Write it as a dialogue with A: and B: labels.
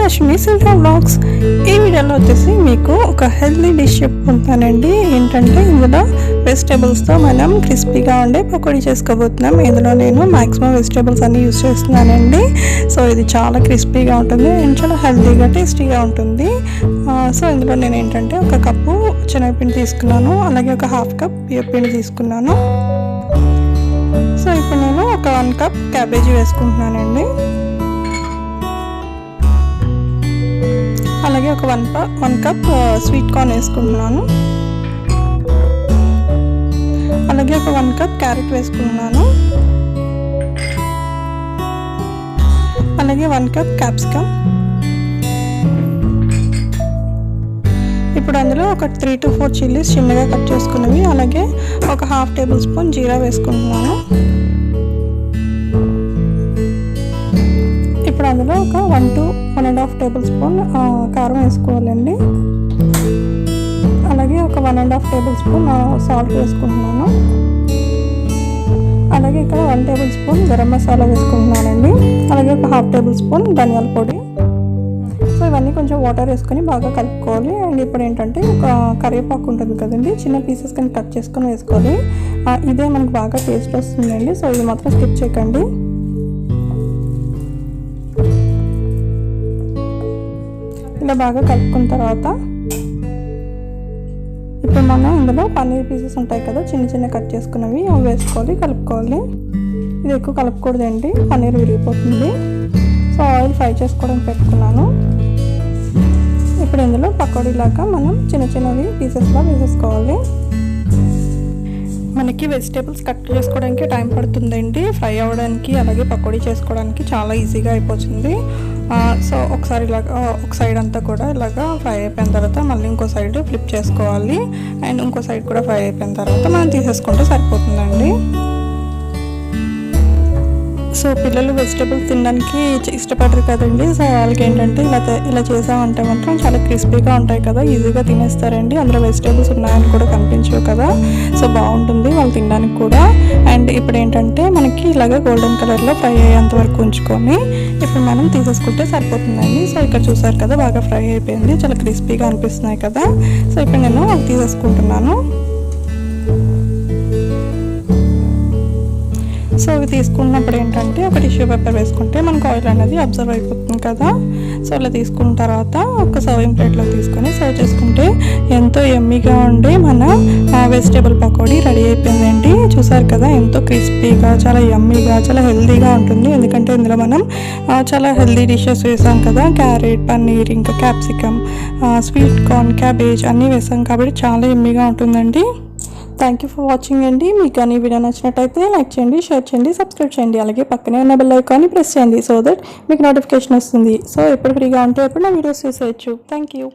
A: Ashwini Silva vlogs. ఈ వీడియోలో వచ్చేసి మీకు ఒక హెల్తీ డిష్ చెప్పుకుంటానండి. ఏంటంటే ఇందులో వెజిటేబుల్స్తో మనం క్రిస్పీగా ఉండే పకోడీ చేసుకోబోతున్నాం. ఇందులో నేను మ్యాక్సిమం వెజిటేబుల్స్ అన్నీ యూజ్ చేస్తున్నానండి. సో ఇది చాలా క్రిస్పీగా ఉంటుంది అండ్ చాలా హెల్తీగా టేస్టీగా ఉంటుంది. సో ఇందులో నేను ఏంటంటే ఒక కప్పు శనగపిండి తీసుకున్నాను, అలాగే ఒక హాఫ్ కప్ బియ్యపిండి తీసుకున్నాను. సో ఇప్పుడు నేను ఒక 1 కప్ క్యాబేజీ వేసుకుంటున్నానండి. అలాగే ఒక 1 కప్ స్వీట్ కార్న్ వేసుకుంటున్నాను. అలాగే ఒక 1 కప్ క్యారెట్ వేసుకుంటున్నాను. అలాగే 1 కప్ క్యాప్సికమ్. ఇప్పుడు అందులో ఒక 3 to 4 చిల్లీస్ చిన్నగా కట్ చేసుకున్నవి, అలాగే ఒక హాఫ్ టేబుల్ స్పూన్ జీరా వేసుకుంటున్నాను. ఇప్పుడు అందులో ఒక 1 to 1.5 టేబుల్ స్పూన్ కారం వేసుకోవాలండి. అలాగే ఒక 1.5 టేబుల్ స్పూన్ సాల్ట్ వేసుకుంటున్నాను. అలాగే ఇక్కడ 1 టేబుల్ స్పూన్ గరం మసాలా వేసుకుంటున్నానండి. అలాగే ఒక హాఫ్ టేబుల్ స్పూన్ ధనియాల పొడి. సో ఇవన్నీ కొంచెం వాటర్ వేసుకొని బాగా కలుపుకోవాలి. అండ్ ఇప్పుడు ఏంటంటే ఒక కరివేపాకు ఉంటుంది కదండి, చిన్న పీసెస్ కానీ కట్ చేసుకొని వేసుకోవాలి. ఇదే మనకు బాగా టేస్ట్ వస్తుందండి. సో ఇది మాత్రం స్కిప్ చేయకండి. ఇలా బాగా కలుపుకున్న తర్వాత ఇప్పుడు మనం ఇందులో పన్నీర్ పీసెస్ ఉంటాయి కదా, చిన్న చిన్న కట్ చేసుకున్నవి, అవి వేసుకోవాలి, కలుపుకోవాలి. ఇది ఎక్కువ కలుపుకూడదండి, పన్నీర్ విరిగిపోతుంది. సో ఆయిల్ ఫ్రై చేసుకోవడానికి పెట్టుకున్నాను. ఇప్పుడు ఇందులో పకోడీ లాగా మనం చిన్న చిన్నవి పీసెస్లా వేసేసుకోవాలి. మనకి వెజిటేబుల్స్ కట్ చేసుకోవడానికి టైం పడుతుందండి, ఫ్రై అవ్వడానికి అలాగే పకోడీ చేసుకోవడానికి చాలా ఈజీగా అయిపోతుంది. సో ఒకసారి ఇలాగా ఒక సైడ్ అంతా కూడా ఇలాగా ఫ్రై అయిపోయిన తర్వాత మళ్ళీ ఇంకో సైడ్ ఫ్లిప్ చేసుకోవాలి. అండ్ ఇంకో సైడ్ కూడా ఫ్రై అయిపోయిన తర్వాత మనం తీసేసుకుంటే సరిపోతుందండి. సో పిల్లలు వెజిటేబుల్స్ తినడానికి ఇష్టపడరు కదండి. సో వాళ్ళకి ఏంటంటే ఇలా చేసామంటే మాత్రం చాలా క్రిస్పీగా ఉంటాయి కదా, ఈజీగా తినేస్తారండి. అందులో వెజిటేబుల్స్ ఉన్నాయని కూడా కనిపించవు కదా, సో బాగుంటుంది వాళ్ళు తినడానికి కూడా. అండ్ ఇప్పుడు ఏంటంటే మనకి ఇలాగ గోల్డెన్ కలర్లో ఫ్రై అయ్యేంత వరకు ఉంచుకొని ఇప్పుడు మనం తీసేసుకుంటే సరిపోతుందండి. సో ఇక్కడ చూసారు కదా, బాగా ఫ్రై అయిపోయింది, చాలా క్రిస్పీగా అనిపిస్తున్నాయి కదా. సో ఇప్పుడు నేను అవి తీసేసుకుంటున్నాను. సో ఇవి తీసుకున్నప్పుడు ఏంటంటే ఒక టిష్యూ పేపర్ వేసుకుంటే మనకు ఆయిల్ అనేది అబ్జర్వ్ అయిపోతుంది కదా. సో ఇలా తీసుకున్న తర్వాత ఒక సర్వింగ్ ప్లేట్లో తీసుకొని సర్వ్ చేసుకుంటే ఎంతో యమ్మీగా ఉండి మన వెజిటేబుల్ పకోడీ రెడీ అయిపోయిందండి. చూసారు కదా, ఎంతో క్రిస్పీగా, చాలా యమ్మీగా, చాలా హెల్తీగా ఉంటుంది. ఎందుకంటే ఇందులో మనం చాలా హెల్తీ డిషెస్ వేసాం కదా, క్యారెట్, పన్నీర్, ఇంకా క్యాప్సికమ్, స్వీట్ కార్న్, క్యాబేజ్ అన్నీ వేసాం కాబట్టి చాలా యమ్మీగా ఉంటుందండి. థ్యాంక్ యూ ఫర్ వాచింగ్ అండి. మీకు కానీ వీడియో నచ్చినట్టయితే లైక్ చేయండి, షేర్ చేయండి, సబ్స్క్రైబ్ చేయండి. అలాగే పక్కనే ఉన్న బెల్ ఐకాన్ని ప్రెస్ చేయండి, సో దట్ మీకు నోటిఫికేషన్ వస్తుంది. సో ఎప్పుడు ఫ్రీగా ఉంటే ఎప్పుడు నా వీడియోస్ చూసేయచ్చు. Thank you.